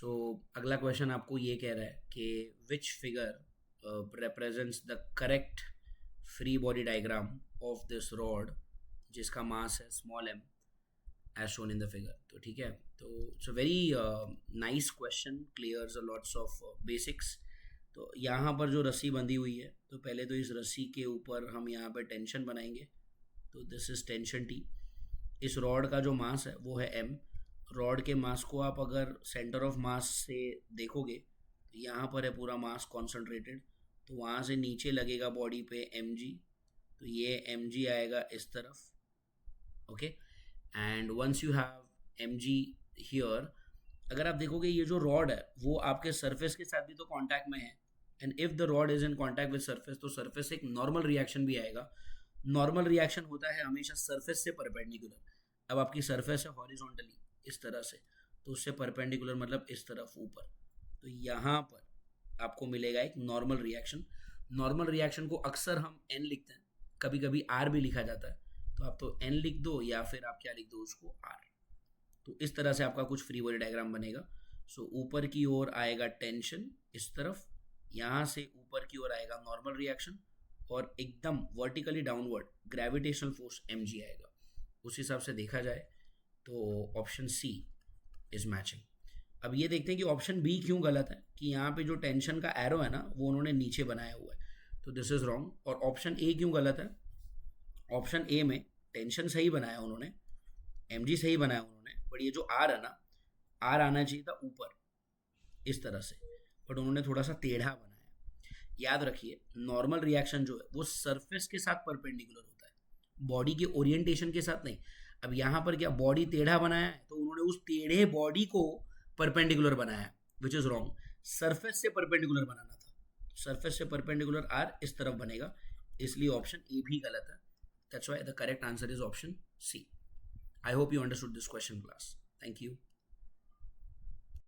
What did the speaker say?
सो अगला क्वेश्चन आपको ये कह रहा है कि which figure represents the correct free body diagram of this rod जिसका मास है small m as shown in the figure. तो ठीक है, तो it's a very nice question, clears a lots of basics. तो यहाँ पर जो रस्सी बंधी हुई है, तो पहले तो इस रस्सी के ऊपर हम यहाँ पर टेंशन बनाएंगे। तो दिस इज टेंशन टी। इस रॉड का जो मास है वो है m। रॉड के मास को आप अगर सेंटर ऑफ मास से देखोगे तो यहाँ पर है पूरा मास कॉन्सेंट्रेटेड, तो वहाँ से नीचे लगेगा बॉडी पे mg, तो ये mg आएगा इस तरफ। Okay, and once you have mg here, अगर आप देखोगे ये जो रॉड है वो आपके सरफेस के साथ भी तो कांटेक्ट में है, and if the rod is in contact with surface तो सरफेस से एक नॉर्मल रिएक्शन भी आएगा। नॉर्मल रिएक्शन होता है हमेशा सरफेस से परपेंडिकुलर। अब आपकी सरफेस है हॉरिजॉन्टली इस तरह से, तो उससे परपेंडिकुलर मतलब इस तरफ ऊपर, तो यहाँ पर आपको मिलेगा एक नॉर्मल रिएक्शन। नॉर्मल रिएक्शन को अक्सर हम n लिखते हैं, कभी कभी r भी लिखा जाता है, तो आप तो n लिख दो या फिर आप क्या लिख दो उसको r। तो इस तरह से आपका कुछ फ्री बॉडी डायग्राम बनेगा। सो ऊपर की ओर आएगा टेंशन इस तरफ, यहाँ से ऊपर की ओर आएगा नॉर्मल रिएक्शन, और एकदम vertically downward gravitational force mg आएगा। उस हिसाब से देखा जाए तो ऑप्शन सी इज मैचिंग। अब ये देखते हैं कि ऑप्शन बी क्यों गलत है, कि यहाँ पे जो टेंशन का एरो है ना वो उन्होंने नीचे बनाया हुआ है, तो दिस इज रॉन्ग। और ऑप्शन ए क्यों गलत है, ऑप्शन ए में टेंशन सही बनाया उन्होंने, mg सही बनाया उन्होंने, बट ये जो r है ना, r आना चाहिए था ऊपर इस तरह से, बट उन्होंने थोड़ा सा टेढ़ा बनाया। याद रखिए नॉर्मल रिएक्शन जो है वो सरफेस के साथ परपेंडिकुलर होता है, बॉडी के ओरिएंटेशन के साथ नहीं। अब यहाँ पर क्या बॉडी टेढ़ा बनाया है, तो उन्होंने उस टेढ़े बॉडी को परपेंडिकुलर बनाया, विच इज रॉन्ग। सरफेस से परपेंडिकुलर बनाना था, सरफेस से परपेंडिकुलर r इस तरफ बनेगा, इसलिए ऑप्शन ए भी गलत है। That's why the correct answer is option C. I hope you understood this question class. Thank you.